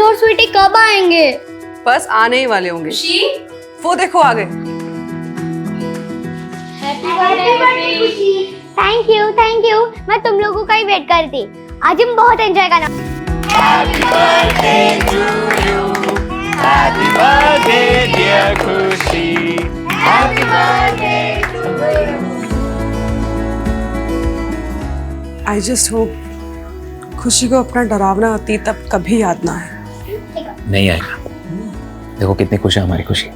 और स्वीटी कब आएंगे? बस आने ही वाले होंगे। वो देखो आ गए। Thank you. मैं तुम लोगों का ही वेट कर रही थी। आज हम बहुत एंजॉय करना। Happy birthday to you. Happy birthday dear Khushi. Happy birthday to you. I just hope खुशी को अपना डरावना अतीत अब कभी याद ना आए। नहीं आएगा। देखो कितनी खुशी है हमारी खुशी।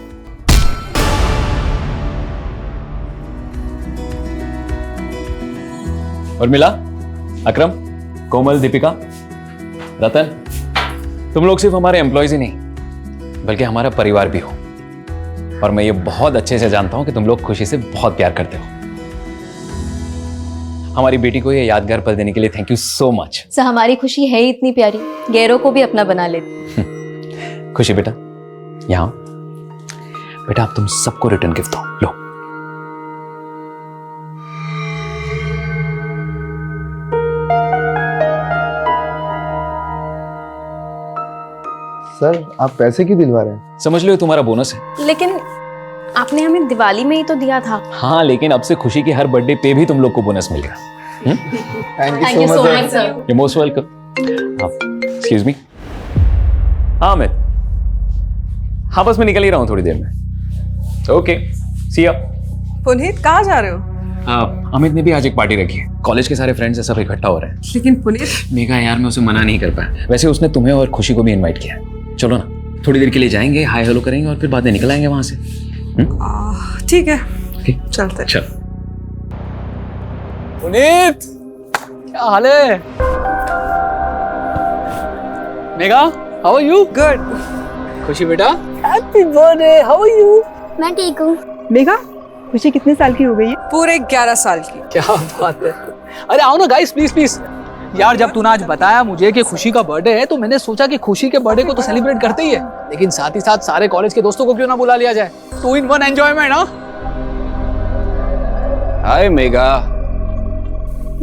और मिला अकरम, कोमल, दीपिका, रतन, तुम लोग सिर्फ हमारे एम्प्लॉयज ही नहीं बल्कि हमारा परिवार भी हो। और मैं ये बहुत अच्छे से जानता हूं कि तुम लोग खुशी से बहुत प्यार करते हो। हमारी बेटी को ये यादगार पल देने के लिए thank you so much. Sir हमारी खुशी है ही इतनी प्यारी, गैरों को भी अपना बना लेती। खुशी बेटा, यहाँ बेटा, आप तुम सबको रिटर्न गिफ्ट दो। लो। सर आप पैसे क्यों दिलवा रहे हैं? समझ लो ये तुम्हारा बोनस है। लेकिन आपने हमें दिवाली में ही तो दिया था। हाँ, लेकिन अब से खुशी की हर बर्थडे पे भी तुम लोग को बोनस मिलेगा। Thank you so much sir. You most welcome. Excuse me. हाँ अमित, हाँ बस मैं निकल ही रहा हूँ थोड़ी देर में। ओके, सी या। पुनीत कहाँ जा रहे हो? अमित ने भी आज एक पार्टी रखी है। कॉलेज के सारे फ्रेंड्स सब इकट्ठा हो रहे हैं। लेकिन पुनीत, मेघा यार, मैं उसे मना नहीं कर पाया। वैसे उसने तुम्हें और खुशी को भी इनवाइट किया है। चलो ना, थोड़ी देर के लिए जाएंगे, हाय हेलो करेंगे और फिर बाद में निकल आएंगे वहां से। ठीक है, ठीक, चलते। चल। पुनीत, क्या हाल है? Megha, how are you? Good. Khushi बेटा, happy birthday, how are you? मैं ठीक हूँ। मेघा, खुशी कितने साल की हो गई है? पूरे 11 साल की। क्या बात है। अरे आओ ना गाइस, प्लीज प्लीज। यार जब तूने आज बताया मुझे कि खुशी का बर्थडे है तो मैंने सोचा कि खुशी के बर्थडे को तो सेलिब्रेट करते ही है, लेकिन साथ ही साथ सारे कॉलेज के दोस्तों को क्यों ना बुला लिया जाए। 2 in 1 एंजॉयमेंट। हाँ हाय मेघा,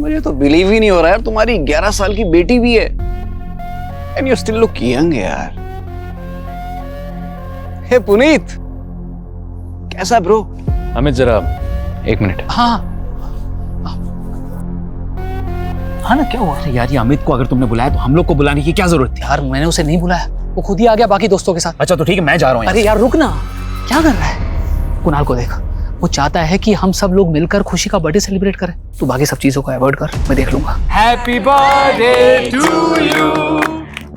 मुझे तो बिलीव ही नहीं हो रहा है तुम्हारी 11 साल की बेटी भी है। And you still look young यार। हे पुनीत, कैसा ब्रो? अमित जरा 1 मिनट। हाँ हाँ ना, क्या हुआ? अरे यार, ये अमित को अगर तुमने बुलाया तो हम लोग को बुलाने की क्या जरूरत थी? यार मैंने उसे नहीं बुलाया, वो खुद ही आ गया बाकी दोस्तों के साथ। अच्छा तो ठीक है, मैं जा रहा हूँ। अरे यार रुक ना, क्या कर रहा है? कुणाल को देख, वो चाहता है कि हम सब लोग मिलकर खुशी का बर्थडे सेलिब्रेट करें। तू बाकी सब चीजों को अवॉइड कर, मैं देख लूंगा। Happy birthday to you.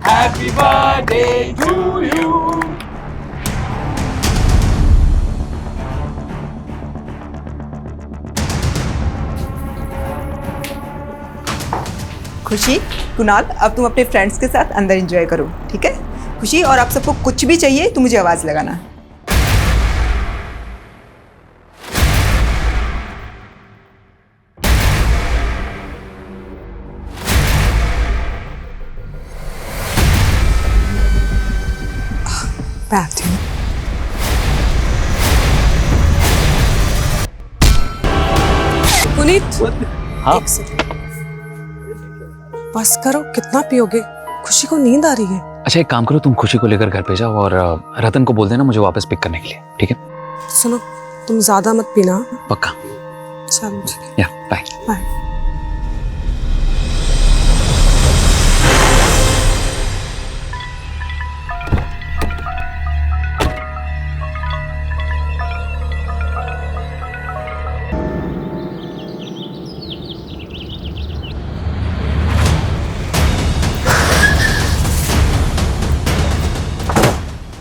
Happy birthday to you. खुशी, कुणाल, अब तुम अपने फ्रेंड्स के साथ अंदर एंजॉय करो, ठीक है? खुशी, और आप सबको कुछ भी चाहिए तो मुझे आवाज लगाना। बैठ। पुनीत, हाँ? एक सेकंड। बस करो, कितना पियोगे? खुशी को नींद आ रही है। अच्छा एक काम करो, तुम खुशी को लेकर घर पे जाओ और रतन को बोल देना मुझे वापस पिक करने के लिए, ठीक है? सुनो, तुम ज्यादा मत पीना। पक्का? चलो ठीक है, या बाय। बाय।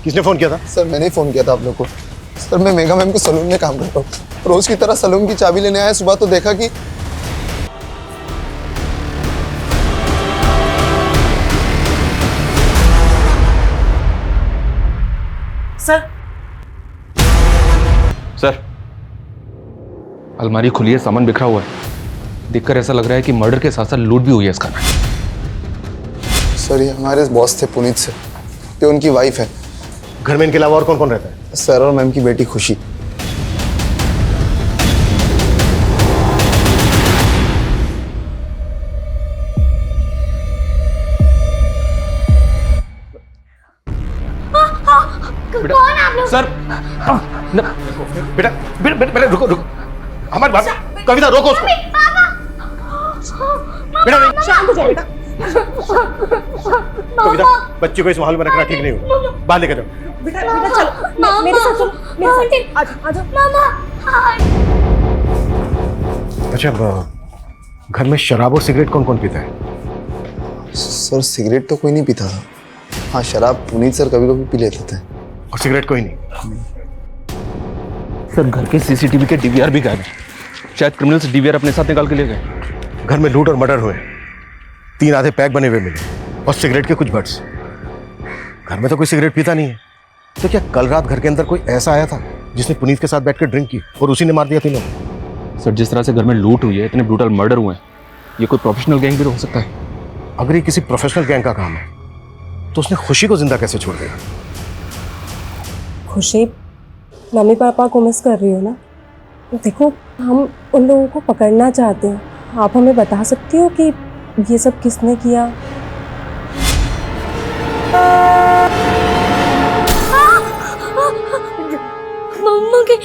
किसने फोन किया था? सर मैंने ही फोन किया था आप लोग को। सर मैं मेघा मैम के सलून में काम करता हूँ। रोज की तरह सलून की चाबी लेने आया, सुबह तो देखा कि सर अलमारी खुली है, सामान बिखरा हुआ है। देखकर ऐसा लग रहा है कि मर्डर के साथ साथ लूट भी हुई है इसका। सर ये हमारे बॉस थे पुनीत से, ये उनकी वाइफ है। घर में इनके अलावा और कौन कौन रहता है? सर और मैम की बेटी खुशी। कौन आप लोग? सर बेटा बेटा बेटा रुको रुको, हमारी बात, कविता रोको उसको। बेटा नहीं, शांत हो जाओ बेटा। कविता, बच्ची को इस माहौल में रखना ठीक नहीं होगा, बाहर लेकर जाओ। बेटा बेटा चलो, मेरे साथ चलो, मेरे साथ आ जाओ। मामा अच्छा, घर में शराब और सिगरेट कौन कौन पीता है? सर सिगरेट तो कोई नहीं पीता था। हाँ शराब पुनीत सर कभी कभी पी लेते थे। और सिगरेट कोई नहीं? सर घर के सीसीटीवी के डीवीआर भी गायब है। शायद क्रिमिनल्स डीवीआर अपने साथ निकाल के ले गए। घर में लूट और मर्डर हुए, 3 आधे पैक बने हुए मिले और सिगरेट के कुछ बट्स। घर में तो कोई सिगरेट पीता नहीं है, तो क्या कल रात घर के अंदर कोई ऐसा आया था जिसने पुनीत के साथ बैठकर ड्रिंक की और उसी ने मार दिया तीनों? सर जिस तरह से घर में लूट हुई है, इतने ब्रूटल मर्डर हुए हैं, ये कोई प्रोफेशनल गैंग भी तो हो सकता है। अगर ये किसी प्रोफेशनल गैंग का काम है तो उसने खुशी को जिंदा कैसे छोड़ दिया? खुशी, मम्मी पापा को मिस कर रही हो ना? देखो हम उन लोगों को पकड़ना चाहते हैं, आप हमें बता सकती हो कि ये सब किसने किया? मम्मा के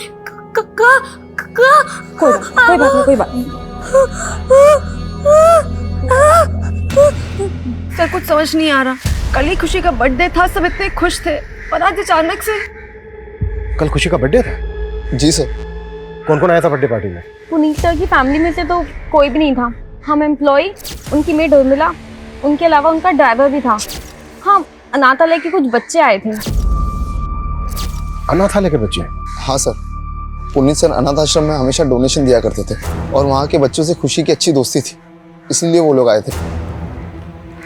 कोई बात नहीं, कोई बात नहीं। सर कुछ समझ नहीं आ रहा, कल ही खुशी का बर्थडे था, सब इतने खुश थे और आज अचानक से। कल खुशी का बर्थडे था? जी सर। कौन कौन आया था बर्थडे पार्टी में? पुनीत सर की फैमिली में से तो कोई भी नहीं था। हम एम्प्लॉय, उनकी मेड उर्मिला, उनके अलावा उनका ड्राइवर भी था। हाँ, अनाथालय के कुछ बच्चे आए थे। अनाथालय के बच्चे? हाँ सर, पुनीत सर अनाथ आश्रम में हमेशा डोनेशन दिया करते थे और वहाँ के बच्चों से खुशी की अच्छी दोस्ती थी, इसलिए वो लोग आए थे।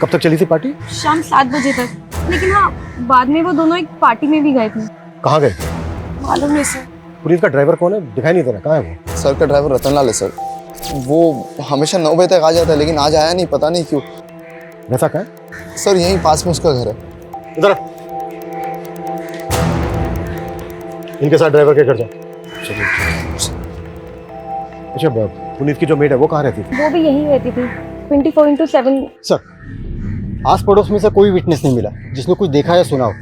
कब तक चली थी पार्टी? शाम 7 बजे तक, लेकिन हाँ बाद में वो दोनों एक पार्टी में भी गए थे। कहाँ गए? मालूम नहीं सर। पुनीत का ड्राइवर कौन है? दिखाई नहीं दे रहा, कहाँ है वो? सर का ड्राइवर रतनलाल है सर। वो हमेशा 9 बजे तक आ जाता है, लेकिन आज आया नहीं, पता नहीं क्यों। रहता कहाँ है? सर यहीं पास में उसका घर है। इधर आ। इनके साथ ड्राइवर के घर जाओ। अच्छा, पुनीत की जो मेड है वो कहाँ रहती थी? वो भी यहीं रहती थी, 24/7। सर आस पड़ोस में से कोई विटनेस नहीं मिला जिसने कुछ देखा या सुना हो।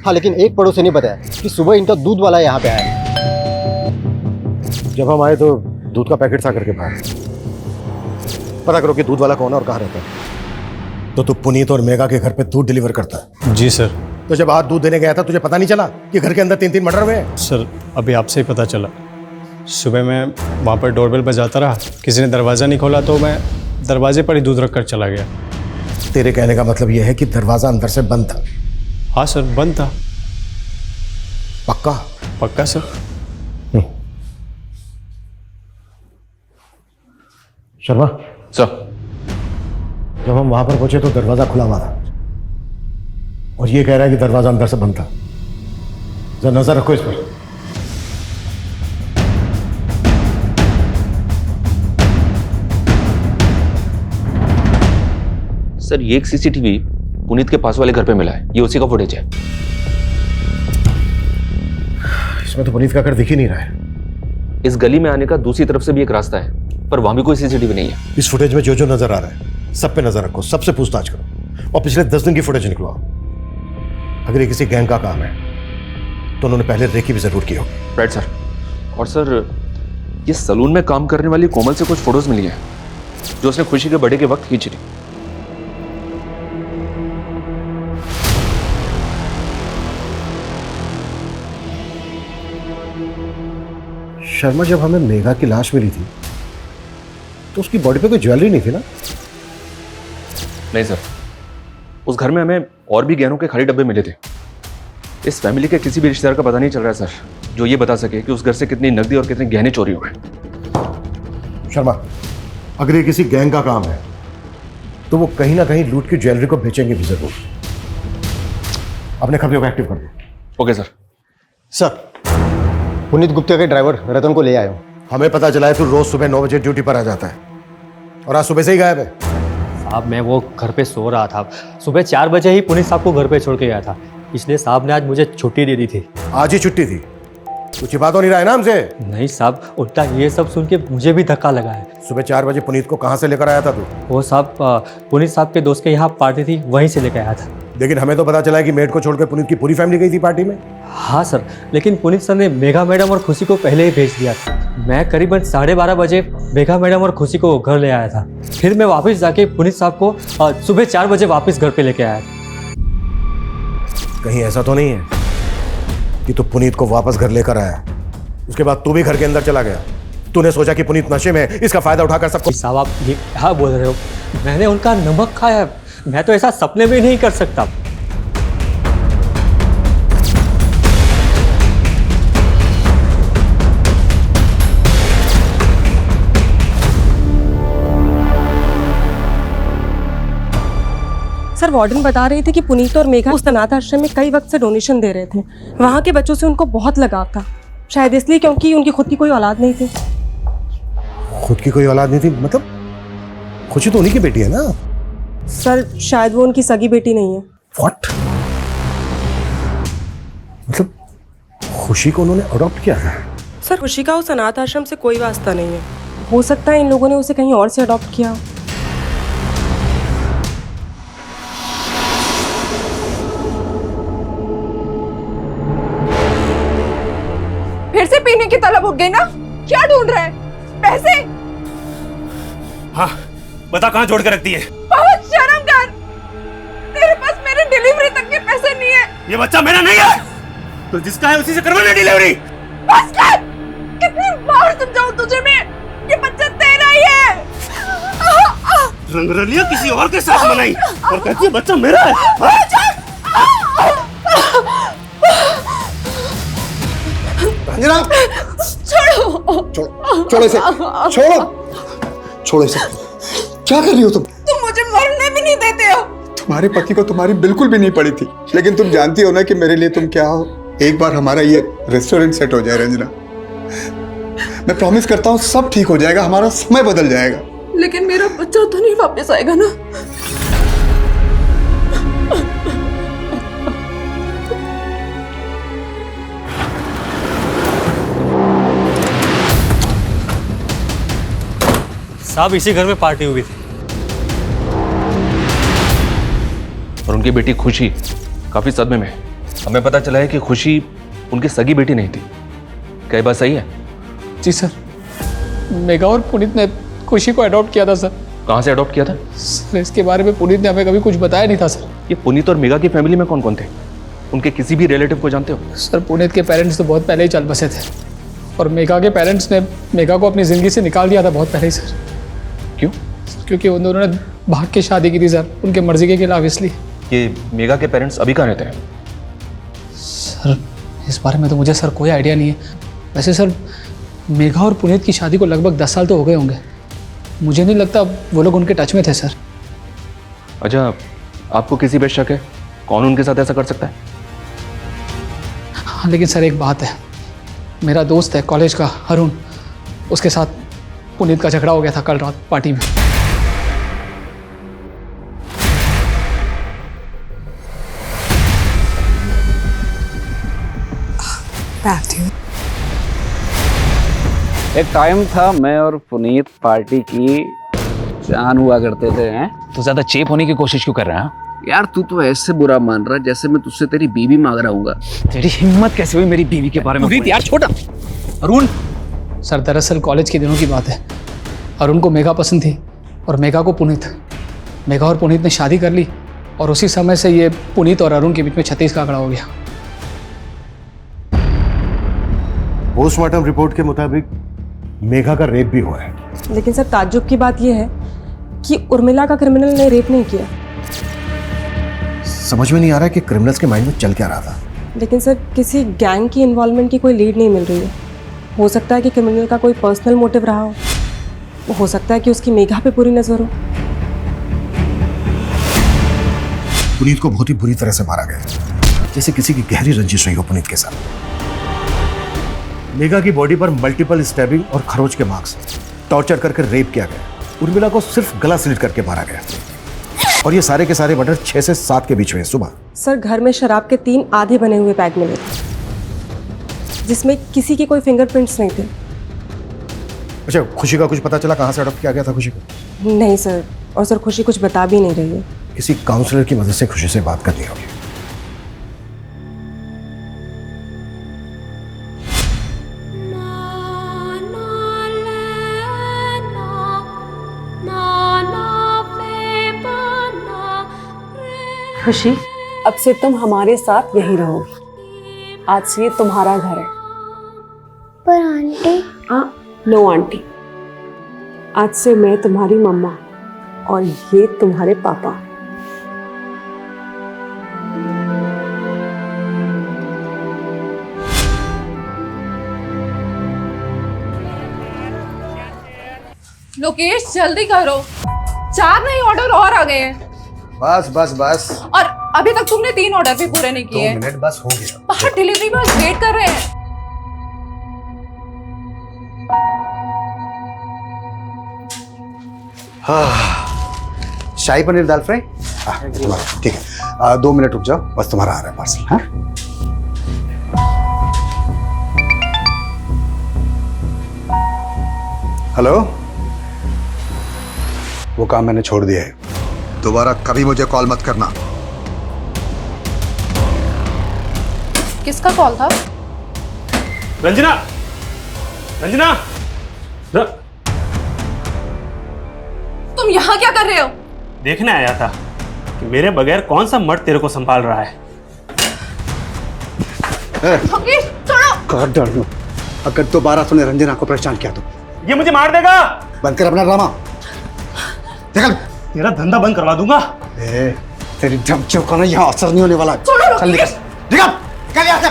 हाँ लेकिन एक पड़ोसी ने बताया कि सुबह इनका दूध वाला यहाँ पे आया। जब हम आए तो दूध का पैकेट सा करके बाहर। पता करो कि दूध वाला कौन है और कहाँ रहता है। तो तू पुनीत और मेगा के घर पे दूध डिलीवर करता है? जी सर। तो जब आज दूध देने गया था तुझे पता नहीं चला कि घर के अंदर 3-3 मर्डर हुए हैं? सर अभी आपसे ही पता चला। सुबह मैं वहाँ पर डोरबेल बजाता रहा, किसी ने दरवाज़ा नहीं खोला तो मैं दरवाजे पर ही दूध रख कर चला गया। तेरे कहने का मतलब यह है कि दरवाजा अंदर से बंद था? हाँ सर, बंद था। पक्का? पक्का सर। शर्मा सर, जब हम वहां पर पहुंचे तो दरवाजा खुला हुआ था और ये कह रहा है कि दरवाजा अंदर से बंद था। जरा नजर रखो इस पर। सर ये एक सीसीटीवी पुनीत के पास वाले घर पे मिला है, ये उसी का फुटेज है। इसमें तो पुनीत का घर दिख ही नहीं रहा है। इस गली में आने का दूसरी तरफ से भी एक रास्ता है, पर वहां भी कोई सीसीटीवी नहीं है। इस फुटेज में जो जो नजर आ रहा है सब पे नजर रखो, सबसे पूछताछ करो और पिछले 10 दिन की फुटेज निकलवाओ। अगर ये किसी गैंग का काम है तो उन्होंने पहले रेकी भी जरूर की होगी। Right sir. और सर ये सलून में काम करने वाली कोमल से कुछ फोटोज मिली हैं जो उसने खुशी के बर्थडे के वक्त खींची थी। शर्मा, जब हमें मेघा की लाश मिली थी तो उसकी बॉडी पे कोई ज्वेलरी नहीं थी ना? नहीं सर, उस घर में हमें और भी गहनों के खाली डब्बे मिले थे। इस फैमिली के किसी भी रिश्तेदार का पता नहीं चल रहा है सर जो ये बता सके कि उस घर से कितनी नकदी और कितने गहने चोरी हुए। शर्मा, अगर ये किसी गैंग का काम है तो वो कहीं ना कहीं लूट की ज्वेलरी को बेचेंगे भी जरूर। अपने खबरों को एक्टिव कर दो। Okay sir. Sir Puneet Gupta के ड्राइवर रतन को ले आया हूँ। हमें पता चला है तू रोज सुबह 9 बजे ड्यूटी पर आ जाता है और आज सुबह से ही गायब है। साहब मैं वो घर पे सो रहा था, सुबह 4 बजे ही पुनीत साहब को घर पे छोड़ के गया था, इसलिए साहब ने आज मुझे छुट्टी दे दी थी। आज ही छुट्टी थी? कुछ बात हो नहीं रहा है ना हमसे? नहीं साहब, उल्टा ये सब सुन के मुझे भी धक्का लगा है। सुबह 4 बजे पुनीत को कहाँ से लेकर आया था तू? वो साहब पुनीत साहब के दोस्त के यहाँ पार्टी थी, वहीं से लेकर आया था। लेकिन हमें तो पता चला कि मेड को छोड़कर पुनीत की पूरी फैमिली गई थी पार्टी में। हाँ सर, लेकिन पुनीत सर ने मेघा मैडम और खुशी को पहले ही भेज दिया था। मैं करीबन 12:30 बजे मेघा मैडम और खुशी को घर ले आया था। फिर मैं वापस जाके पुनीत साहब को सुबह 4 बजे वापस घर पे लेके आया था। कहीं ऐसा तो नहीं है कि तू पुनीत को वापस घर लेकर आया, उसके बाद तू भी घर के अंदर चला गया? तूने सोचा कि पुनीत नशे में है, इसका फायदा उठाकर सबको। साहब आप ये क्या बोल रहे हो? मैंने उनका नमक खाया, मैं तो ऐसा सपने में नहीं कर सकता। सर वार्डन बता रही थी कि पुनीत और मेघा उस अनाथ आश्रम में कई वक्त से डोनेशन दे रहे थे। वहाँ के बच्चों से उनको बहुत लगाव था, शायद इसलिए क्योंकि उनकी खुद की कोई औलाद नहीं थी। खुद की कोई औलाद नहीं थी मतलब? खुशी तो उन्हीं की बेटी है ना? सर शायद वो उनकी सगी बेटी नहीं है। व्हाट? मतलब खुशी को उन्होंने अडॉप्ट किया है? सर खुशी का उस अनाथ आश्रम से कोई वास्ता नहीं है। हो सकता है इन लोगों ने उसे कहीं और से अडॉप्ट किया हो। फिर से पीने की तलब उठ गई ना? क्या ढूंढ रहा है? पैसे? हाँ, बता कहाँ जोड़ के रख दिए? बहुत शर्म कर, तेरे पास मेरे डिलीवरी तक के पैसे नहीं है। ये बच्चा मेरा नहीं है, तो जिसका है उसी से करवाना डिलीवरी। बस कर, कितनी बार समझाऊं तुझे मैं, ये बच्चा तेरा ही है। रंगरलियां किसी और के साथ मनाई और कहती है बच्चा मेरा है। रंजना, छोड़ो इसे, छोड़ो इसे। क्या कर रही हो तुम? तुम मुझे मरने भी नहीं देते हो। तुम्हारे पति को तुम्हारी बिल्कुल भी नहीं पड़ी थी, लेकिन तुम जानती हो ना कि मेरे लिए तुम क्या हो। एक बार हमारा ये रेस्टोरेंट सेट हो जाए रंजना, मैं प्रॉमिस करता हूँ सब ठीक हो जाएगा, हमारा समय बदल जाएगा। लेकिन मेरा बच्चा तो नहीं वापस आएगा ना? साहब इसी घर में पार्टी हुई थी और उनकी बेटी खुशी काफी सदमे में। हमें पता चला है कि खुशी उनकी सगी बेटी नहीं थी। क्या ये बात सही है? जी सर, मेघा और पुनीत ने खुशी को अडॉप्ट किया था सर। कहाँ से अडॉप्ट किया था? सर इसके बारे में पुनीत ने हमें कभी कुछ बताया नहीं था सर। ये पुनीत और मेघा की फैमिली में कौन कौन थे? उनके किसी भी रिलेटिव को जानते हो? सर पुनीत के पेरेंट्स तो बहुत पहले ही चल बसे थे और मेघा के पेरेंट्स ने मेघा को अपनी ज़िंदगी से निकाल दिया था बहुत पहले ही सर। क्यों? क्योंकि उन दोनों ने भाग के शादी की थी सर, उनके मर्जी के खिलाफ। इसलिए ये मेघा के पेरेंट्स अभी कहाँ रहते हैं? सर इस बारे में तो मुझे सर कोई आइडिया नहीं है। वैसे सर मेघा और पुनीत की शादी को लगभग 10 साल तो हो गए होंगे। मुझे नहीं लगता वो लोग उनके टच में थे सर। अच्छा, आपको किसी पे शक है? कौन उनके साथ ऐसा कर सकता है? हाँ लेकिन सर एक बात है, मेरा दोस्त है कॉलेज का अरुण, उसके साथ पुनीत का झगड़ा हो गया था कल रात पार्टी में। एक टाइम था मैं और पुनीत पार्टी की जान हुआ करते थे। हैं तो ज्यादा चेप होने की कोशिश क्यों कर रहा है? यार तू तो ऐसे बुरा मान रहा जैसे मैं तुझसे तेरी बीवी मांग रहा हूँ। तेरी हिम्मत कैसे हुई मेरी बीवी के बारे में? पुनीत यार छोटा। अरुण सर दरअसल कॉलेज के दिनों की बात है। अरुण को मेघा पसंद थी और मेघा को पुनीत। मेघा और पुनीत ने शादी कर ली और उसी समय से ये पुनीत और अरुण के बीच में 36 का आंकड़ा हो गया। पोस्टमार्टम रिपोर्ट के मुताबिक मेघा का रेप भी हुआ है। लेकिन सर ताज्जुब की बात यह है कि उर्मिला का क्रिमिनल ने रेप नहीं किया। समझ में नहीं आ रहा है कि क्रिमिनल्स के माइंड में चल क्या रहा था। लेकिन सर किसी गैंग की इन्वॉल्वमेंट की कोई लीड नहीं मिल रही है। हो सकता है कि क्रिमिनल का कोई पर्सनल मोटिव रहा हो सकता है कि उसकी मेघा पे पूरी नजर हो। पुनीत को बहुत ही बुरी तरह से मारा गया, जैसे किसी की गहरी रंजिश रही हो पुनीत के साथ। मेघा की बॉडी पर मल्टीपल स्टैबिंग और खरोच के मार्क्स, टॉर्चर करके रेप किया गया। उर्मिला को सिर्फ गला स्लिट करके मारा गया और ये सारे के सारे मर्डर 6 से 7 के बीच हुए सुबह। सर घर में शराब के 3 आधे बने हुए पैक मिले थे, जिसमें किसी के कोई फिंगरप्रिंट्स नहीं थे। अच्छा, खुशी का कुछ पता चला कहाँ से अडॉप्ट किया गया था खुशी को? नहीं सर, और सर खुशी कुछ बता भी नहीं रही है। किसी काउंसलर की मदद से खुशी से बात करनी होगी। खुशी, अब से तुम हमारे साथ यहीं रहोगी। आज से ये तुम्हारा घर है। पर आंटी, नो आंटी, आज से मैं तुम्हारी मम्मा और ये तुम्हारे पापा। लोकेश जल्दी करो, 4 नए ऑर्डर और आ गए हैं बस बस बस। और अभी तक तुमने 3 ऑर्डर भी पूरे नहीं 2 किए। मिनट बस हो गया। बाहर डिलीवरी बॉयज वेट कर रहे हैं। शाही पनीर दाल फ्राई। तुम्हारा ठीक है। 2 मिनट रुक जाओ, बस तुम्हारा आ रहा है पार्सल। हाँ, हेलो, वो काम मैंने छोड़ दिया है। दोबारा कभी मुझे कॉल मत करना। किसका कॉल था? रंजना, रंजना, तुम यहाँ क्या कर रहे हो? देखने आया था कि मेरे बगैर कौन सा मर्द तेरे को संभाल रहा है। लोकेश छोड़ो। कर डर लो। अगर दोबारा तूने रंजना को परेशान किया तो ये मुझे मार देगा। बंद कर अपना ड्रामा। निकल। तेरा धंधा बंद करवा दूंगा। तेरी धमकियों का ना यहाँ असर नहीं होने वाला। चल निकल, निकल, निकल यहाँ से।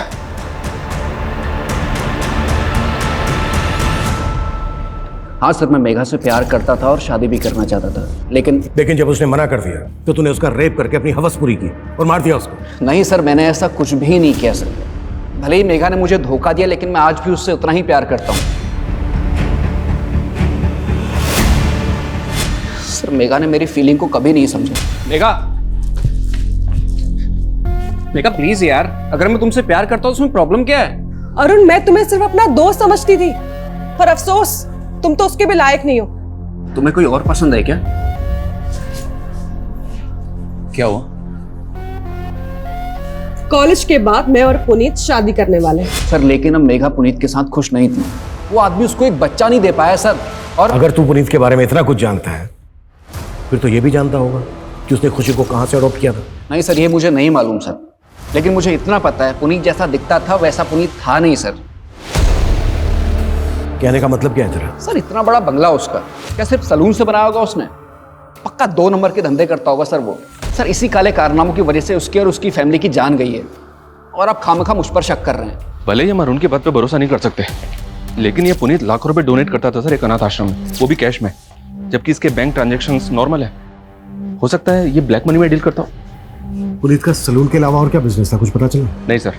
हाँ सर, मैं मेघा से प्यार करता था और शादी भी करना चाहता था, लेकिन जब उसने मना कर दिया तो तूने उसका रेप करके अपनी हवस पूरी की और मार दिया उसको। नहीं सर, मैंने ऐसा कुछ भी नहीं किया सर। भले ही मेघा ने मुझे धोखा दिया, लेकिन मैं आज भी उससे उतना ही प्यार करता हूँ। सर, मेघा ने मेरी फीलिंग को कभी नहीं समझा। मेघा, मेघा प्लीज यार, अगर मैं तुमसे प्यार करता हूँ उसमें प्रॉब्लम क्या है? अरुण, मैं तुम्हें सिर्फ अपना दोस्त समझती थी, पर अफसोस तुम तो उसके भी लायक नहीं हो। तुम्हें कोई और पसंद है क्या? क्या हुआ? कॉलेज के बाद मैं और पुनीत शादी करने वाले हैं। सर, लेकिन अब मेघा पुनीत के साथ खुश नहीं थी। वो आदमी उसको एक बच्चा नहीं दे पाया सर। और अगर तू पुनीत के बारे में इतना कुछ जानता है फिर तो ये भी जानता होगा कि उसने खुशी को कहां से अडॉप्ट किया था। नहीं सर, ये मुझे नहीं मालूम सर, लेकिन मुझे इतना पता है पुनीत जैसा दिखता था वैसा पुनीत था नहीं सर। कहने का मतलब क्या है तेरा? सर, इतना बड़ा बंगला उसका, क्या सिर्फ सलून से बनाया होगा उसने? पक्का 2 नंबर के धंधे करता होगा सर वो। सर, इसी काले कारनामों की वजह से उसकी और उसकी फैमिली की जान गई है, और आप खामखा मुझ पर शक कर रहे हैं। भले ही हम अरुण की बात पे भरोसा नहीं कर सकते, लेकिन ये पुनीत लाखों रुपए डोनेट करता था सर एक अनाथ आश्रम में, वो भी कैश में, जबकि इसके बैंक ट्रांजैक्शंस नॉर्मल है। हो सकता है ये ब्लैक मनी में डील करता हो। पुनीत का सलून के अलावा और क्या बिजनेस था, कुछ पता चला? नहीं सर,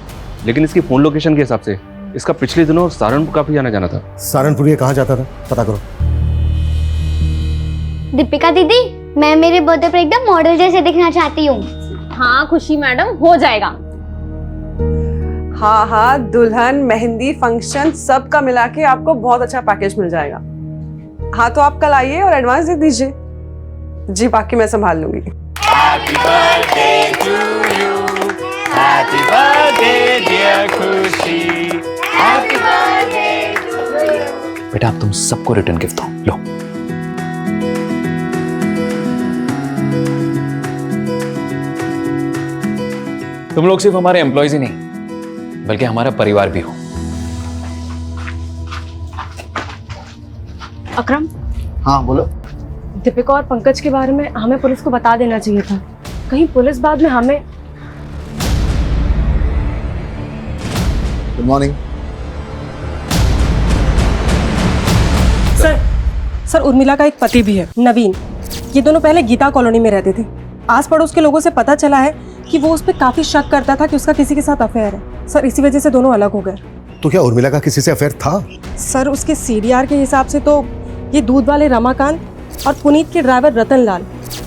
लेकिन इसकी फोन लोकेशन के हिसाब से इसका पिछले दिनों सहारनपुर काफी आना जाना था। सहारनपुर ये कहाँ जाता था, पता करो। दीपिका दीदी, मैं मेरे बर्थडे पर एकदम मॉडल जैसे दिखना चाहती हूँ। हाँ खुशी मैडम, हो जाएगा। हाँ हाँ, दुल्हन, मेहंदी, फंक्शन सब का मिला के आपको बहुत अच्छा पैकेज मिल जाएगा। हाँ तो आप कल आइए और एडवांस दे दीजिए जी, बाकी मैं संभाल लूंगी। Happy birthday to you, happy birthday dear खुशी, happy birthday to you। बेटा, अब तुम सबको रिटर्न गिफ्ट दो, लो। तुम लोग सिर्फ हमारे एम्प्लॉयज ही नहीं बल्कि हमारा परिवार भी हो। अकरम, हाँ बोलो। दीपिका और पंकज के बारे में हमें पुलिस को बता देना चाहिए था, कहीं पुलिस बाद में हमें। गुड मॉर्निंग सर, उर्मिला का एक पति भी है, नवीन। ये दोनों पहले गीता कॉलोनी में रहते थे। आस पड़ोस के लोगों से पता चला है कि वो उस पर काफी शक करता था कि उसका किसी के साथ अफेयर है। सर, इसी वजह से दोनों अलग हो गए। तो क्या उर्मिला का किसी से अफेयर था? सर, उसके सीडीआर के हिसाब से तो ये दूध वाले रमाकांत और पुनीत के ड्राइवर रतन लाल,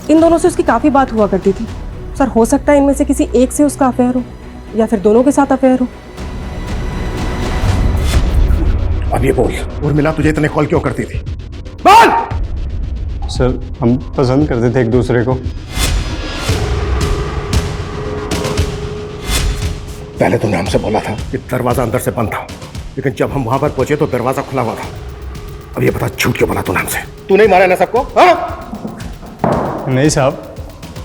इन दोनों से उसकी काफी बात हुआ करती थी। सर, हो सकता है इनमें से किसी एक से उसका अफेयर हो या फिर दोनों के साथ अफेयर हो। अब ये बोल, उर्मिला तुझे इतने कॉल क्यों करती थी? सर, हम पसंद करते थे एक दूसरे को। पहले तुमने हमसे बोला था कि दरवाजा अंदर से बंद था, लेकिन जब हम वहां पर पहुंचे तो दरवाजा खुला हुआ था। अब ये बता झूठ क्यों बोला तूने हमसे? तू नहीं मारा ना सबको? हाँ? नहीं साहब,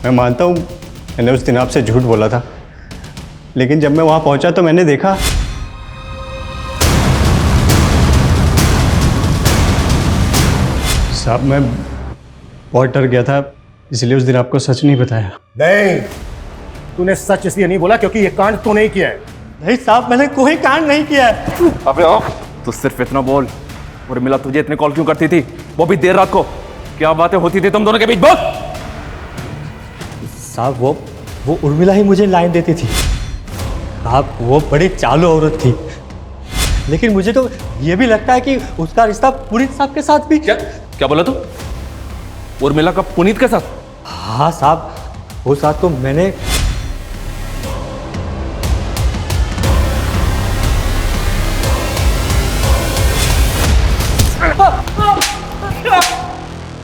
मैं मानता हूँ मैंने उस दिन आपसे झूठ बोला था, लेकिन जब मैं वहाँ पहुँचा तो मैंने देखा साहब, मैं बहुत डर गया था, इसलिए उस दिन आपको सच नहीं बताया। नहीं, तूने सच इसलिए नहीं बोला क्योंकि ये कांड तूने ही किया है। नहीं साहब, मैंने कोई कांड नहीं किया है। अबे आओ, तू सिर्फ इतना बोल। और मिला तुझे इतने कॉल क्यों करती थी, वो भी देर रात को? क्या बातें होती थी तुम दोनों के बीच? बोल। साहब वो उर्मिला ही मुझे लाइन देती थी साहब, वो बड़ी चालू औरत थी, लेकिन मुझे तो ये भी लगता है कि उसका रिश्ता पुनीत साहब के साथ भी। क्या बोला तू? उर्मिला का पुनीत के साथ? हाँ साहब, वो साथ तो मैंने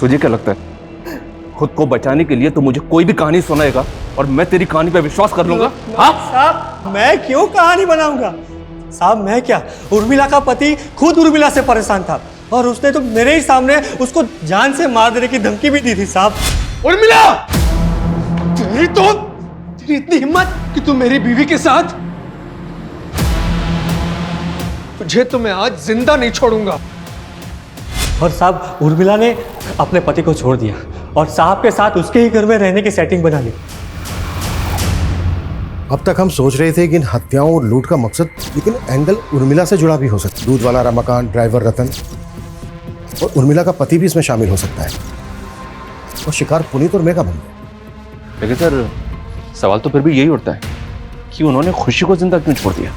तुझे क्या लगता है खुद को बचाने के लिए तू मुझे कोई भी कहानी सुनाएगा और मैं तेरी कहानी पे विश्वास कर लूंगा? हाँ साहब, मैं क्यों कहानी बनाऊंगा साहब? मैं क्या, उर्मिला का पति खुद उर्मिला से परेशान था और उसने तो मेरे ही सामने उसको जान से मार देने की धमकी भी दी थी साहब। उर्मिला, तेरी इतनी हिम्मत कि तू मेरी बीवी के साथ? तुझे तो मैं आज जिंदा नहीं छोड़ूंगा। और साहब, उर्मिला ने अपने पति को छोड़ दिया और साहब के साथ उसके ही घर में रहने की सेटिंग बना ली। अब तक हम सोच रहे थे कि इन हत्याओं और लूट का मकसद, लेकिन एंगल उर्मिला से जुड़ा भी हो सकता है। दूध वाला रमाकांत, ड्राइवर रतन और उर्मिला का पति भी इसमें शामिल हो सकता है, और शिकार पुनीत और मेघा बन गया। लेकिन सर, सवाल तो फिर भी यही उठता है कि उन्होंने खुशी को जिंदा क्यों छोड़ दिया?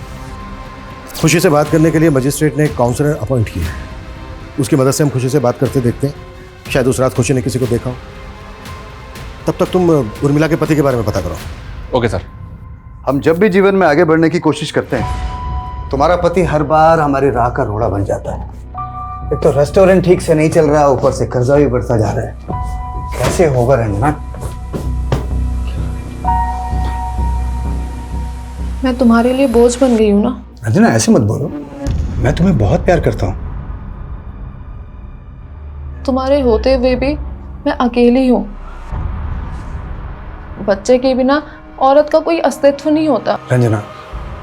खुशी से बात करने के लिए मजिस्ट्रेट ने एक काउंसलर अपॉइंट किया है, उसकी मदद से हम खुशी से बात करते देखते हैं। शायद उस रात खुशी ने किसी को देखा हो। तब तक तुम उर्मिला के पति के बारे में पता करो। Okay sir. हम जब भी जीवन में आगे बढ़ने की कोशिश करते हैं, तुम्हारा पति हर बार हमारी राह का रोड़ा बन जाता है। एक तो रेस्टोरेंट ठीक से नहीं चल रहा, ऊपर से कर्जा भी बढ़ता जा रहा है। कैसे होगा रंजना? मैं तुम्हारे लिए बोझ बन गई हूँ ना? रंजना, ऐसे मत बोलो, मैं तुम्हें बहुत प्यार करता हूँ। तुम्हारे होते हुए भी मैं अकेली हूँ। बच्चे के बिना औरत का कोई अस्तित्व नहीं होता। रंजना,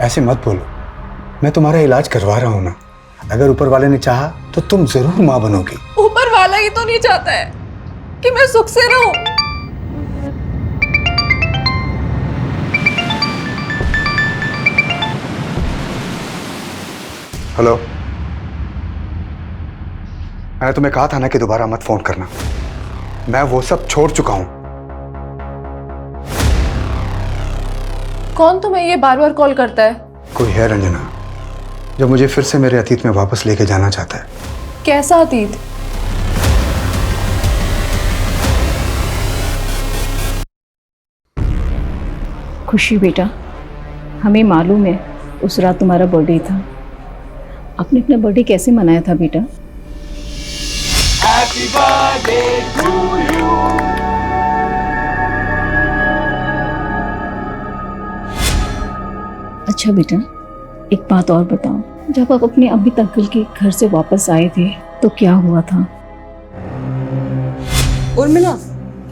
ऐसे मत बोलो, मैं तुम्हारा इलाज करवा रहा हूँ ना। अगर ऊपर वाले ने चाहा तो तुम जरूर माँ बनोगी। ऊपर वाला ही तो नहीं चाहता है कि मैं सुख से रहूं। हेलो, मैंने तुम्हें कहा था ना कि दोबारा मत फोन करना। मैं वो सब छोड़ चुका हूं। कौन तुम्हें ये बार बार कॉल करता है? कोई है रंजना जो मुझे फिर से मेरे अतीत में वापस लेके जाना चाहता है। कैसा अतीत? खुशी बेटा, हमें मालूम है उस रात तुम्हारा बर्थडे था। आपने अपना बर्थडे कैसे मनाया था बेटा? Happy birthday to you. अच्छा बेटा, एक बात और बताओ, जब आप अपने अभी अंकल के घर से वापस आए थे तो क्या हुआ था? उर्मिला,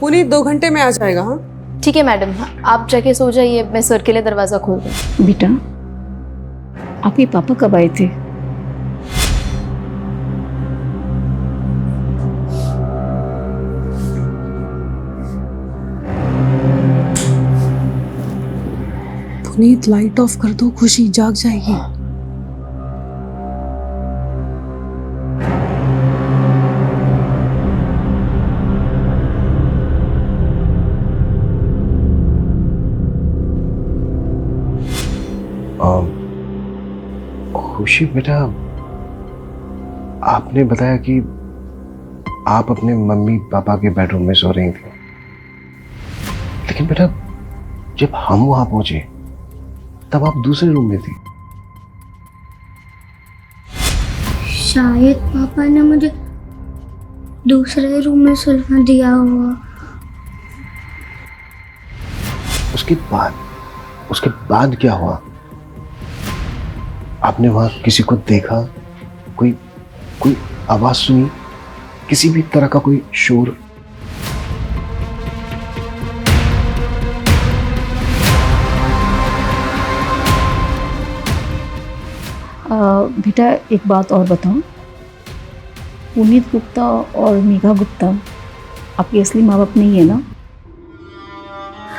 पुनीत 2 घंटे में आ जाएगा। हाँ ठीक है मैडम, आप जाके सो जाइए, मैं सर के लिए दरवाजा खोल दूँ। बेटा, आपके पापा कब आए थे? पुनीत, लाइट ऑफ कर दो, खुशी जाग जाएगी। खुशी बेटा, आपने बताया कि आप अपने मम्मी पापा के बेडरूम में सो रही थी, लेकिन बेटा जब हम वहां पहुंचे तब आप दूसरे रूम में थी। शायद पापा ने मुझे दूसरे रूम में सुलवा दिया हुआ। उसके बाद क्या हुआ? आपने वहां किसी को देखा? कोई कोई आवाज सुनी? किसी भी तरह का कोई शोर? बेटा एक बात और बताओ, पुनीत गुप्ता और मेघा गुप्ता आपकी असली माँ बाप नहीं है ना?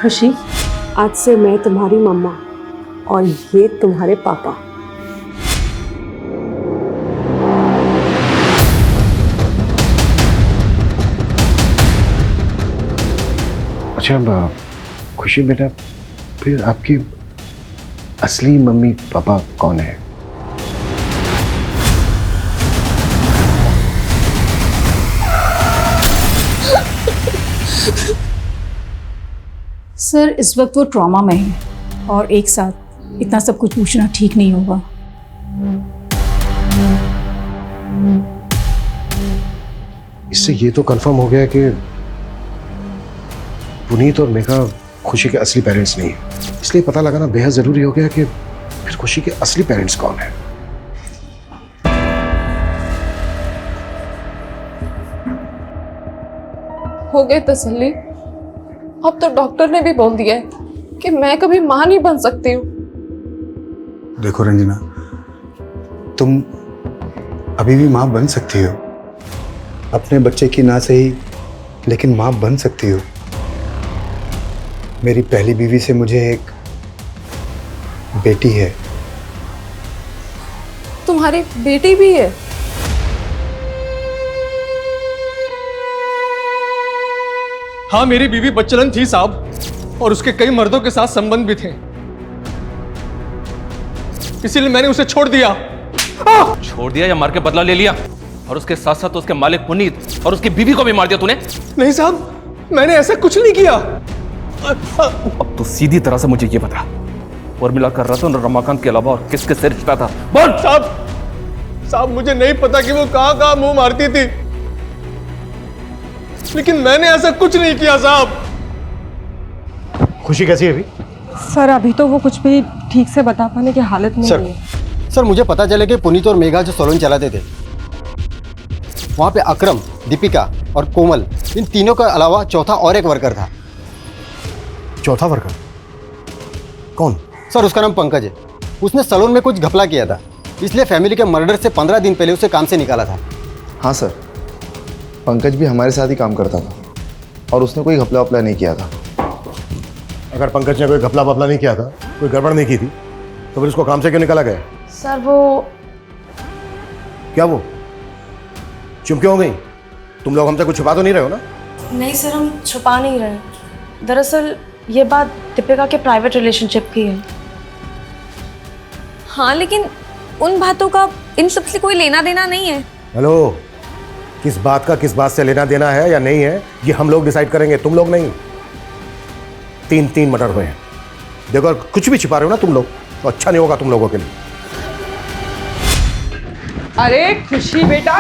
खुशी, आज से मैं तुम्हारी मम्मा और ये तुम्हारे पापा। अच्छा खुशी बेटा, फिर आपकी असली मम्मी पापा कौन है? सर इस वक्त वो ट्रॉमा में है और एक साथ इतना सब कुछ पूछना ठीक नहीं होगा। इससे ये तो कंफर्म हो गया कि पुनीत और मेघा खुशी के असली पेरेंट्स नहीं है, इसलिए पता लगाना बेहद जरूरी हो गया कि फिर खुशी के असली पेरेंट्स कौन है। हो गई तसल्ली। अब तो डॉक्टर ने भी बोल दिया है कि मैं कभी मां नहीं बन सकती हूँ। देखो रंजना, तुम अभी भी माँ बन सकती हो। अपने बच्चे की ना सही, लेकिन माँ बन सकती हो। मेरी पहली बीवी से मुझे एक बेटी है। तुम्हारी बेटी भी है? हाँ, मेरी बीवी बच्चलन थी साहब, और उसके कई मर्दों के साथ संबंध भी थे, इसीलिए मैंने उसे छोड़ दिया। छोड़ दिया या मार के बदला ले लिया? और उसके साथ साथ उसके मालिक पुनीत और उसकी बीवी को भी मार दिया तूने? नहीं साहब, मैंने ऐसा कुछ नहीं किया। अब तो सीधी तरह से मुझे ये बता, उर्मिला कर रतन और रमाकांत के अलावा और किसके से रिश्ता था? बोल। साहब मुझे नहीं पता कि वो कहां कहां मुंह मारती थी, लेकिन मैंने ऐसा कुछ नहीं किया साहब। खुशी कैसी है अभी? सर अभी तो वो कुछ भी ठीक से बता पाने की हालत में नहीं है। सर मुझे पता चले कि पुनीत और मेघा जो सैलून चलाते थे, वहाँ पे अक्रम, दीपिका और कोमल, इन तीनों के अलावा चौथा और एक वर्कर था। चौथा वर्कर कौन? सर उसका नाम पंकज है। उसने सैलून में कुछ घपला किया था, इसलिए फैमिली के मर्डर से 15 दिन पहले उसे काम से निकाला था। हाँ सर, पंकज भी हमारे साथ ही काम करता था और उसने कोई घपला वपला नहीं किया था। अगर पंकज ने कोई घपला वपला नहीं किया था, कोई गड़बड़ नहीं की थी, तो फिर उसको काम से क्यों निकाला गया? सर वो क्या वो चुप क्यों हो गई? तुम लोग हमसे कुछ छुपा तो नहीं रहे हो ना? नहीं सर, हम छुपा नहीं रहे। दरअसल ये बात दीपिका के प्राइवेट रिलेशनशिप की है। हाँ, लेकिन उन बातों का इन सब से कोई लेना देना नहीं है। हेलो, किस बात का किस बात से लेना देना है या नहीं है, ये हम लोग डिसाइड करेंगे, तुम लोग नहीं। 3 मर्डर हुए हैं। देखो अगर कुछ भी छिपा रहे हो ना तुम लोग, तो अच्छा नहीं होगा तुम लोगों के लिए। अरे खुशी बेटा,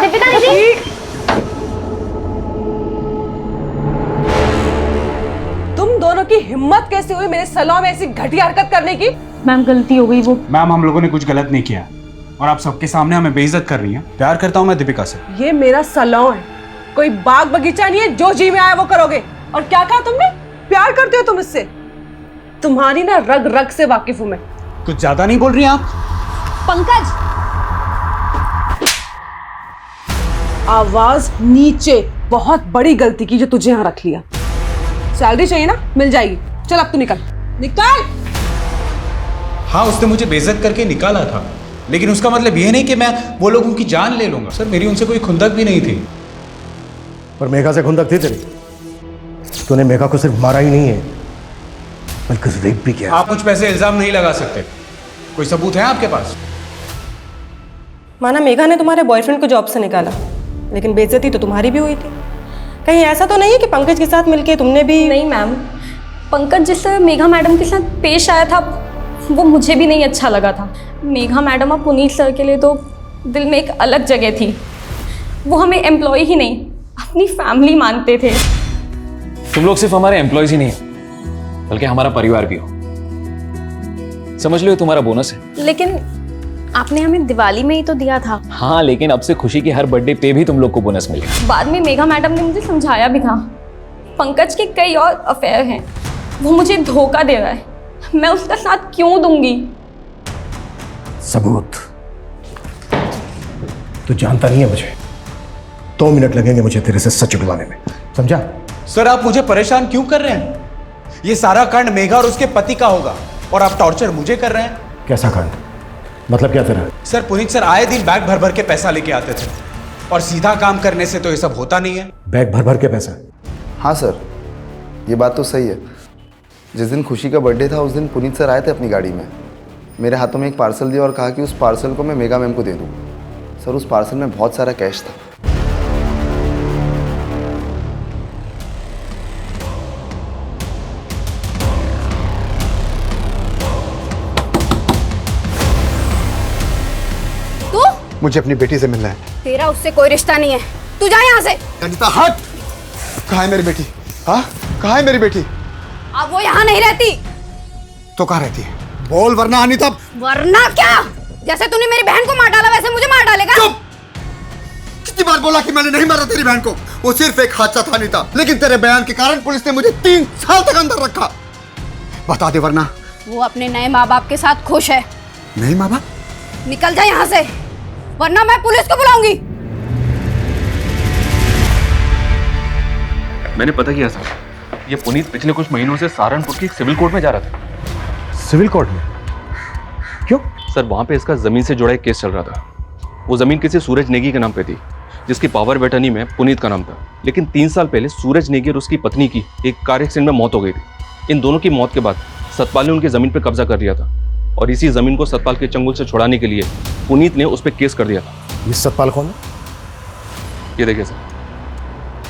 तुम दोनों की हिम्मत कैसे हुई मेरे सैलून में ऐसी घटिया हरकत करने की? मैम गलती हो गई। वो मैम हम लोगों ने कुछ गलत नहीं किया और आप सबके सामने हमें बेइज्जत कर रही हैं। प्यार करता हूं मैं दीपिका से। ये मेरा सैलून है, कोई बाग बगीचा नहीं है जो जी में आया वो करोगे। और क्या कहा तुमने? प्यार करते हो तुम इससे? तुम्हारी ना रग रग से वाकिफ हूं मैं। कुछ ज्यादा नहीं बोल रही आप? पंकज, आवाज नीचे। बहुत बड़ी गलती की जो तुझे यहाँ रख लिया। सैलरी चाहिए ना, मिल जाएगी। चल अब तू निकल निकल। हाँ, उसने मुझे बेइज्जत करके निकाला था, लेकिन उसका मतलब ये नहीं कि मैं वो लोगों की जान ले लूंगा। सर मेरी उनसे कोई खुंदक भी नहीं थी। पर मेघा से खुंदक थी तेरी? तूने मेघा को सिर्फ मारा ही नहीं है, बल्कि रेप भी किया। आप मुझ पे ऐसे इल्जाम नहीं लगा सकते। कोई सबूत है आपके पास? माना मेघा ने तुम्हारे बॉयफ्रेंड को जॉब से निकाला, लेकिन बेइज्जती तो तुम्हारी भी हुई थी। कहीं ऐसा तो नहीं है कि पंकज के साथ मिलके तुमने भी? नहीं मैम, पंकज जिस तरह मेघा मैडम के साथ पेश आया था वो मुझे भी नहीं अच्छा लगा था। मेघा मैडम और पुनीत सर के लिए तो दिल में एक अलग जगह थी। वो हमें एम्प्लॉय ही नहीं, अपनी फैमिली मानते थे। तुम लोग सिर्फ हमारे एम्प्लॉयज ही नहीं हो, बल्कि हमारा परिवार भी हो। समझ लो ये तुम्हारा बोनस है। लेकिन आपने हमें दिवाली में ही तो दिया था। हाँ, लेकिन अब से खुशी के हर बर्थडे पे भी तुम लोग को बोनस मिलेगा। बाद में मेघा मैडम ने मुझे समझाया भी था, पंकज के कई और अफेयर हैं, वो मुझे धोखा दे रहा है, मैं उसका साथ क्यों दूंगी? सबूत? तू जानता नहीं है मुझे। 2 मिनट लगेंगे मुझे तेरे से सच उगलवाने में, समझा? सर आप मुझे परेशान क्यों कर रहे हैं? ये सारा कांड मेघा और उसके पति का होगा और आप टॉर्चर मुझे कर रहे हैं। कैसा कांड? मतलब क्या तेरा? सर पुनीत सर आए दिन बैग भर भर के पैसा लेके आते थे और सीधा काम करने से तो ये सब होता नहीं है। बैग भर भर के पैसा? हाँ सर, ये बात तो सही है। जिस दिन खुशी का बर्थडे था उस दिन पुनीत सर आए थे अपनी गाड़ी में, मेरे हाथों में एक पार्सल दिया और कहा कि उस पार्सल को मैं मेगा मैम को दे दूँ। सर उस पार्सल में बहुत सारा कैश था। मुझे अपनी बेटी से मिलना है। तेरा उससे कोई रिश्ता नहीं है, तू जा यहाँ से। अनीता हट! कहाँ है मेरी बेटी? हाँ, कहाँ है मेरी बेटी? अब वो यहाँ नहीं रहती। तो कहाँ रहती है? बोल वरना अनीता। वरना क्या? जैसे तूने मेरी बहन को मार डाला वैसे मुझे मार डालेगा? चुप! कितनी बार बोला कि मैंने नहीं मारा तेरी बहन को? वो सिर्फ एक हादसा था अनीता, लेकिन तेरे बयान के कारण पुलिस ने मुझे 3 साल तक अंदर रखा। बता दे वरना। वो अपने नए माँ बाप के साथ खुश है। नहीं माँ बाप? निकल जा यहाँ से, वरना मैं पुलिस को बुलाऊंगी। मैंने पता किया सर, ये पुनीत पिछले कुछ महीनों से सहारनपुर की सिविल कोर्ट में जा रहा था। सिविल कोर्ट में? क्यों? सर वहां पे इसका जमीन से जुड़ा एक केस चल रहा था। वो जमीन किसी सूरज नेगी के नाम पे थी, जिसकी पावर ऑफ अटर्नी में पुनीत का नाम था। लेकिन 3 साल पहले सूरज नेगी और उसकी पत्नी की एक कार एक्सीडेंट में मौत हो गई थी। इन दोनों की मौत के बाद सतपाल ने उनकी जमीन पर कब्जा कर लिया था और इसी जमीन को सतपाल के चंगुल से छुड़ाने के लिए पुनीत ने उस पर केस कर दिया था। ये सतपाल कौन है? ये देखिए सर,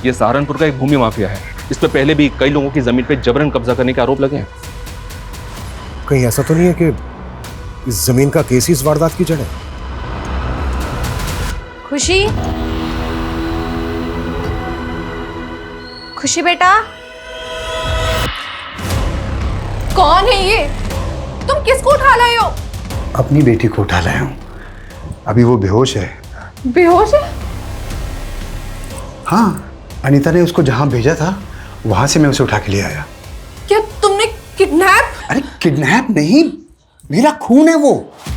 ये सहारनपुर का एक भूमि माफिया है। इस पर पहले भी कई लोगों की जमीन पर जबरन कब्जा करने के आरोप लगे हैं। कहीं ऐसा तो नहीं है कि इस जमीन का केस ही इस वारदात की जड़ है? खुशी, खुशी बेटा। कौन है ये? तुम किसको उठा लाए हो? अपनी बेटी को उठा लाया हूँ। अभी वो बेहोश है। बेहोश है? हाँ, अनीता ने उसको जहाँ भेजा था वहां से मैं उसे उठा के ले आया। क्या तुमने किडनैप? अरे किडनैप नहीं, मेरा खून है वो।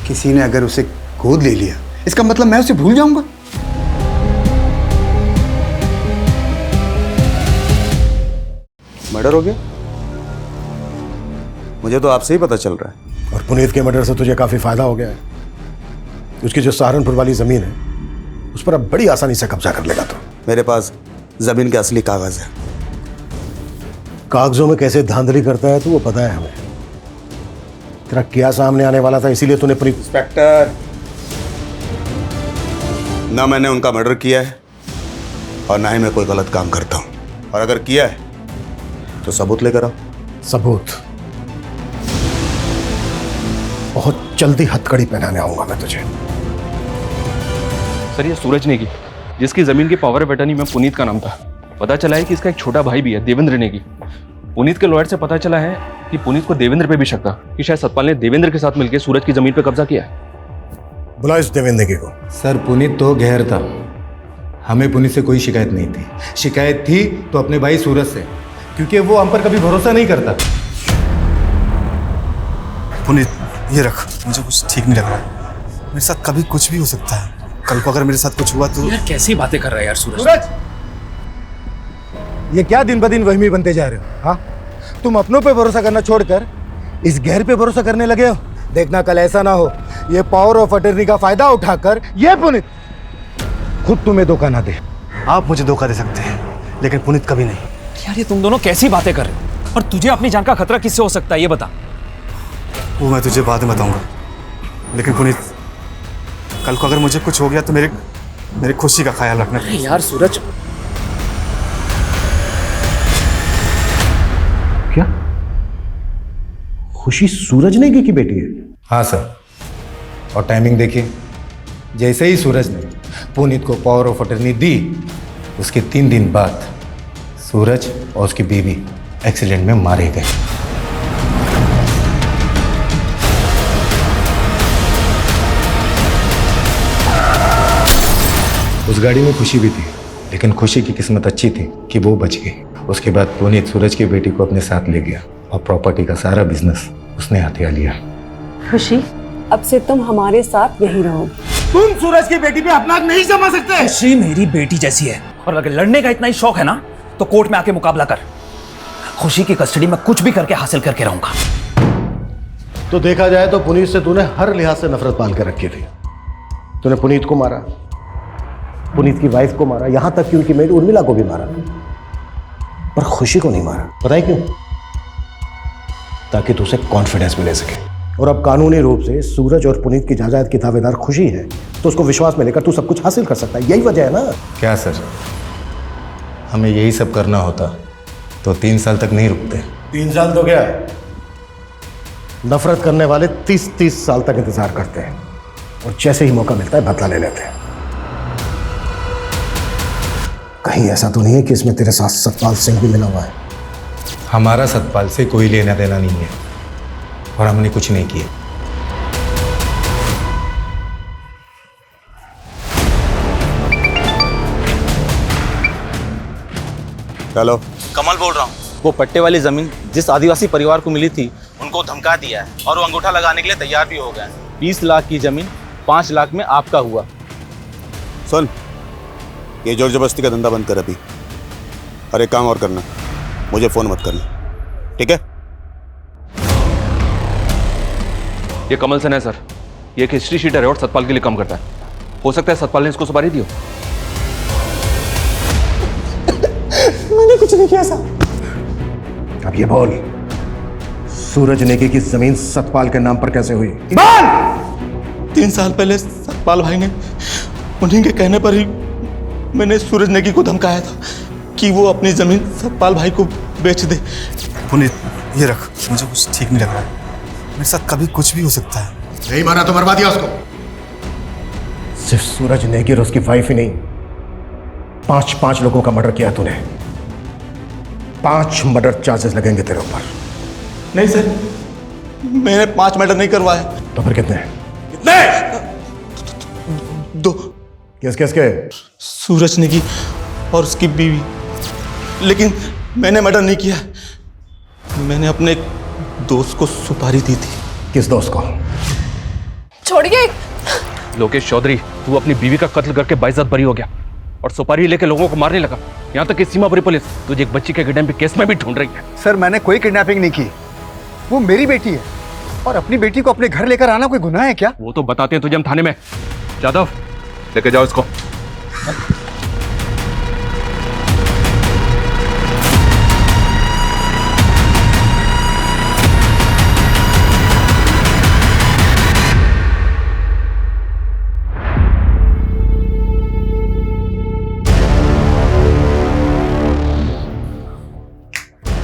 किसी ने अगर उसे गोद ले लिया इसका मतलब मैं उसे भूल जाऊंगा? मर्डर हो गया? मुझे तो आपसे ही पता चल रहा है। और पुनीत के मर्डर से तुझे काफी फायदा हो गया है। उसकी जो सहारनपुर वाली जमीन है उस पर अब बड़ी आसानी से कब्जा कर लेगा तो। मेरे पास जमीन के असली कागज है। कागजों में कैसे धांधली करता है तो वो पता है हमें। तेरा क्या सामने आने वाला था, इसीलिए तूने पुनीत। इंस्पेक्टर, ना मैंने उनका मर्डर किया है और ना ही मैं कोई गलत काम करता हूं। और अगर किया है तो सबूत लेकर आओ। सबूत? बहुत जल्दी हथकड़ी पहनाने आऊंगा मैं तुझे। सर ये सूरज नेगी, जिसकी जमीन की पावर ऑफ अटर्नी में पुनीत का नाम था, पता चला है कि इसका एक छोटा भाई भी है, देवेंद्र नेगी। पुनीत के लॉयर से पता चला है कि पुनीत को देवेंद्र पे भी शक था कि शायद सतपाल ने देवेंद्र के साथ मिलकर सूरज की जमीन पर कब्जा किया है। बुला इस देवेंद्र नेगी को। सर पुनीत तो गैर था, हमें पुनीत से कोई शिकायत नहीं थी। शिकायत थी तो अपने भाई सूरज से, क्योंकि वो हम पर कभी भरोसा नहीं करता। पुनीत ये रख, मुझे कुछ ठीक नहीं लग रहा। मेरे साथ कभी कुछ भी हो सकता है। कल को अगर मेरे साथ कुछ हुआ तो। यार कैसी बातें कर रहा है यार सूरज। सूरज, ये क्या दिन ब दिन वहमी बनते जा रहे हो? हाँ, तुम अपनों पे भरोसा करना छोड़कर इस गैर पे भरोसा करने लगे हो। देखना कल ऐसा ना हो ये पावर ऑफ अटर्नी का फायदा उठाकर ये पुनीत खुद तुम्हें धोखा ना दे। आप मुझे धोखा दे सकते हैं लेकिन पुनीत कभी नहीं। यार ये तुम दोनों कैसी बातें कर रहे हो? और तुझे अपनी जान का खतरा किससे हो सकता है ये बता। वो मैं तुझे बाद में बताऊंगा, लेकिन पुनीत कल को अगर मुझे कुछ हो गया तो मेरी खुशी का ख्याल रखना। यार सूरज, क्या खुशी सूरज नेगी की बेटी है? हाँ सर, और टाइमिंग देखिए, जैसे ही सूरज ने पुनीत को पावर ऑफ अटर्नी दी उसके 3 दिन बाद सूरज और उसकी बीवी एक्सीडेंट में मारे गए। उस गाड़ी में खुशी भी थी, लेकिन खुशी की किस्मत अच्छी थी कि वो बच गई। उसके बाद पुनीत सूरज की बेटी को अपने साथ ले गया और प्रॉपर्टी का सारा बिजनेस उसने हथिया लिया। खुशी, अब से तुम हमारे साथ यहीं रहो। तुम सूरज की बेटी पे अपना हक नहीं जमा सकते। खुशी मेरी बेटी जैसी है, और अगर लड़ने का इतना ही शौक है ना तो कोर्ट में आके मुकाबला कर। खुशी की कस्टडी में कुछ भी करके हासिल करके रहूंगा। तो देखा जाए तो पुनीत से तूने हर लिहाज से नफरत पाल कर रखी थी। तूने पुनीत को मारा, पुनीत की वाइफ को मारा, यहां तक कि उनकी मेड उर्मिला को भी मारा, पर खुशी को नहीं मारा। पता है क्यों? ताकि तू उसे कॉन्फिडेंस मिले सके। और अब कानूनी रूप से सूरज और पुनीत की जायदाद की दावेदार खुशी है, तो उसको विश्वास में लेकर तू सब कुछ हासिल कर सकता है। यही वजह है ना? क्या सर, हमें यही सब करना होता तो 3 साल तक नहीं रुकते। 3 साल तो क्या है? नफरत करने वाले 30-30 साल तक इंतजार करते हैं और जैसे ही मौका मिलता है बदला ले लेते हैं। कहीं ऐसा तो नहीं है कि इसमें तेरे साथ सतपाल सिंह भी मिला हुआ है? हमारा सतपाल से कोई लेना देना नहीं है और हमने कुछ नहीं किया। हेलो, कमल बोल रहा हूँ। वो पट्टे वाली जमीन जिस आदिवासी परिवार को मिली थी उनको धमका दिया है और वो अंगूठा लगाने के लिए तैयार भी हो गए हैं। 20 लाख की जमीन 5 लाख में आपका हुआ। सुन, ये जोर जबरदस्ती का धंधा बंद कर अभी, और एक काम और करना, मुझे फोन मत करना, ठीक है? ये कमल सेन है सर, ये एक हिस्ट्री शीटर है और सतपाल के लिए काम करता है। हो सकता है सतपाल ने इसको सुपारी दी हो। मैंने कुछ नहीं किया साहब। अब ये बोल, सूरज नेगी की जमीन सतपाल के नाम पर कैसे हुई? 3 साल पहले सतपाल भाई ने, उन्हीं के कहने पर ही मैंने सूरज नेगी को धमकाया था कि वो अपनी जमीन सतपाल भाई को बेच दे। पुनीत, ये रख, मुझे कुछ ठीक नहीं लग रहा है। मेरे साथ कभी कुछ भी हो सकता है। नहीं माना तो मरवा दिया उसको। सिर्फ सूरज नेगी और उसकी वाइफ ही नहीं, 5 लोगों का मर्डर किया तूने। 5 मर्डर चार्जेस लगेंगे तेरे ऊपर। नहीं सर, मैंने 5 मर्डर नहीं करवाए। तो फिर कितने? कितने? 2। किसके? सूरज नेगी और उसकी बीवी। लेकिन मैंने मर्डर नहीं किया, मैंने अपने एक दोस्त को सुपारी दी थी। किस दोस्त को? छोड़िए। लोकेश चौधरी, तू अपनी बीवी का कत्ल करके बाइज्जत बरी हो गया और सुपारी लेके लोगों को मारने लगा। यहाँ तक कि सीमापुरी पुलिस तुझे एक बच्ची के किडनैपिंग केस में भी ढूंढ रही है। सर, मैंने कोई किडनैपिंग नहीं की, वो मेरी बेटी है, और अपनी बेटी को अपने घर लेकर आना कोई गुनाह है क्या? वो तो बताते हैं तुझे हम थाने में। जादव, लेके जाओ इसको।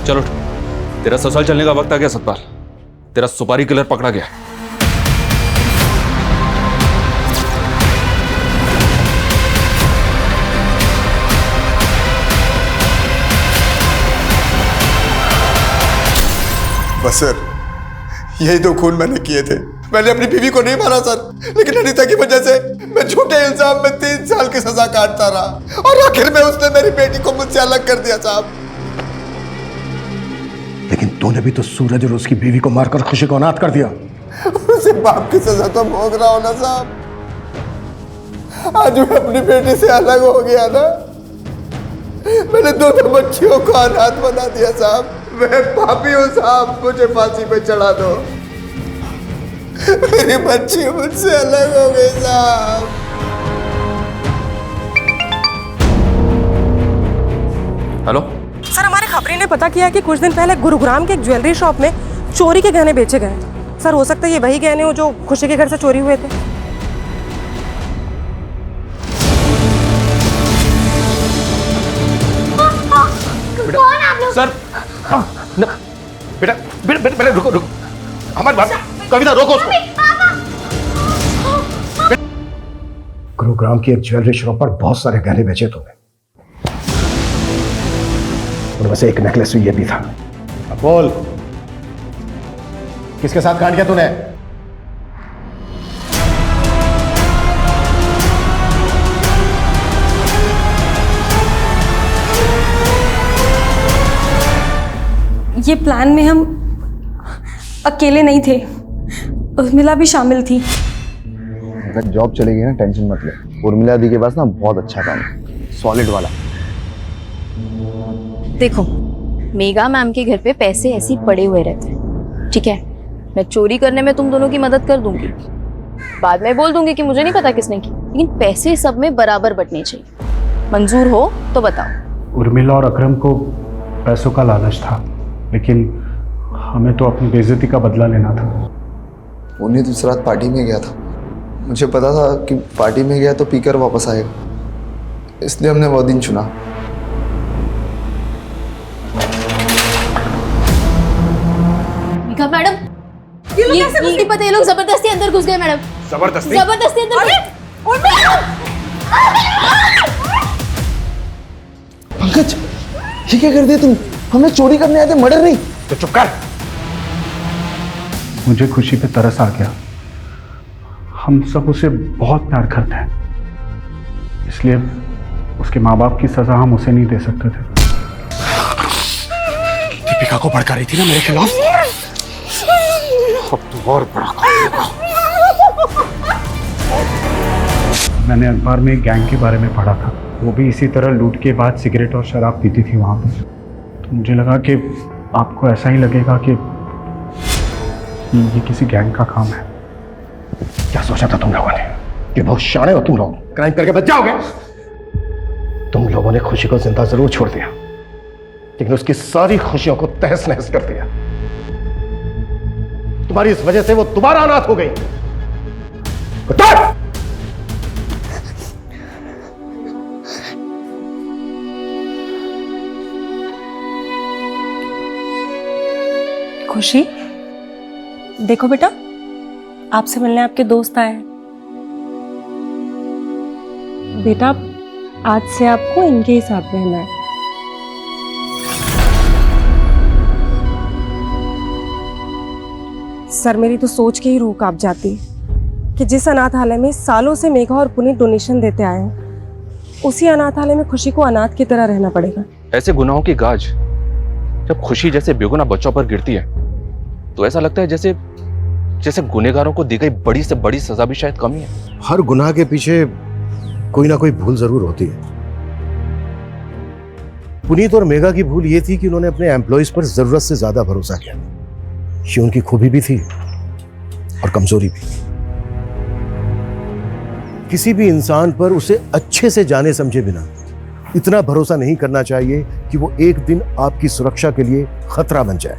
चलो, तेरा ससुराल चलने का वक्त आ गया सतपाल। तेरा सुपारी किलर पकड़ा गया। बस सर, यही 2 खून मैंने किए थे। मैंने अपनी बीवी को नहीं मारा सर, लेकिन अनीता की वजह से मैं झूठे इल्जाम में 3 साल की सजा काटता रहा, और आखिर में उसने मेरी बेटी को मुझसे अलग कर दिया साहब। लेकिन तूने भी तो सूरज और उसकी बीवी को मारकर खुशी को अनाथ कर दिया। उसे बाप की सजा तो भोग रहा हूं ना साहब। आज मैं अपनी बेटी से अलग हो गया ना, मैंने 2 बच्चियों को अनाथ बना दिया साहब। मैं पापी हूं साहब, मुझे फांसी पे चढ़ा दो। मेरी बच्ची मुझसे अलग हो गई साहब। हेलो सर, हमारे खबरी ने पता किया कि कुछ दिन पहले गुरुग्राम के एक ज्वेलरी शॉप में चोरी के गहने बेचे गए। सर, हो सकता है ये वही गहने हो जो खुशी के घर से चोरी हुए थे। कौन आप लोग? सर, बेटा बेटा बेटा रुको रुको, हमारी बात, कविता रोको उसको। गुरुग्राम की एक ज्वेलरी शॉप पर बहुत सारे गहने बेचे तुमने, उनमें से एक नेकलेस ये भी था। अब बोल, किसके साथ कांड किया तूने? ये प्लान में हम अकेले नहीं थे, उर्मिला भी शामिल थी। अगर जॉब चलेगी ना, टेंशन मत ले। उर्मिला दी के पास ना बहुत अच्छा काम है, सॉलिड वाला। देखो, मेगा मैम के घर पे पैसे ऐसे ही पड़े हुए रहते हैं, ठीक है? मैं चोरी करने में तुम दोनों की मदद कर दूंगी, बाद में बोल दूंगी कि मुझे नहीं पता किसने की, लेकिन पैसे सब में बराबर बंटने चाहिए। मंजूर हो तो बताओ। उर्मिला और अकरम को पैसों का लालच था, लेकिन हमें तो अपनी बेइज्जती का बदला लेना था। उन्हें दूसरी रात पार्टी में गया था, मुझे पता था कि पार्टी में गया तो पीकर वापस आएगा, इसलिए हमने वो दिन चुना। मैडम, ये नहीं पता, ये लोग जबरदस्ती अंदर घुस गए मैडम। जबरदस्ती अंदर। पंकज, ये क्या कर दिया तुम? हमें चोरी करने आए थे, मर्डर नहीं। तो चुप कर। मुझे खुशी पे तरस आ गया। हम सब उसे बहुत प्यार करते हैं, इसलिए उसके माँ बाप की सजा हम उसे नहीं दे सकते थे। दीपिका को भड़का रही थी ना मेरे खिलाफ, अब तू और बड़ा करेगा। मैंने अखबार में एक गैंग के बारे में पढ़ा था, वो भी इसी तरह लूट के बाद सिगरेट और शराब पीती थी वहाँ पर। तो मुझे लगा कि आपको ऐसा ही लगेगा कि ये किसी गैंग का काम है। क्या सोचा था तुम लोगों ने कि बहुत शाणे हो तुम लोग, क्राइम करके बच जाओगे? तुम लोगों ने खुशी को जिंदा जरूर छोड़ दिया, लेकिन उसकी सारी खुशियों को तहस नहस कर दिया। तुम्हारी इस वजह से वो दोबारा अनाथ हो गई। खुशी, देखो बेटा, आपसे मिलने आपके दोस्त आए हैं। बेटा, आज से आपको इनके ही साथ रहना है। सर, मेरी तो सोच के ही रूह कांप जाती कि जिस अनाथालय में सालों से मेघा और पुनीत डोनेशन देते आए हैं, उसी अनाथालय में खुशी को अनाथ की तरह रहना पड़ेगा। ऐसे गुनाहों की गाज जब खुशी जैसे बेगुनाह बच्चों पर गिरती है तो ऐसा लगता है जैसे जैसे गुनहगारों को दी गई बड़ी से बड़ी सजा भी शायद कम ही है। हर गुनाह के पीछे कोई ना कोई भूल जरूर होती है। पुनीत और मेघा की भूल ये थी कि उन्होंने अपने एम्प्लॉइज पर जरूरत से ज्यादा भरोसा किया। ये उनकी खूबी भी थी और कमजोरी भी। किसी भी इंसान पर उसे अच्छे से जाने समझे बिना इतना भरोसा नहीं करना चाहिए कि वो एक दिन आपकी सुरक्षा के लिए खतरा बन जाए।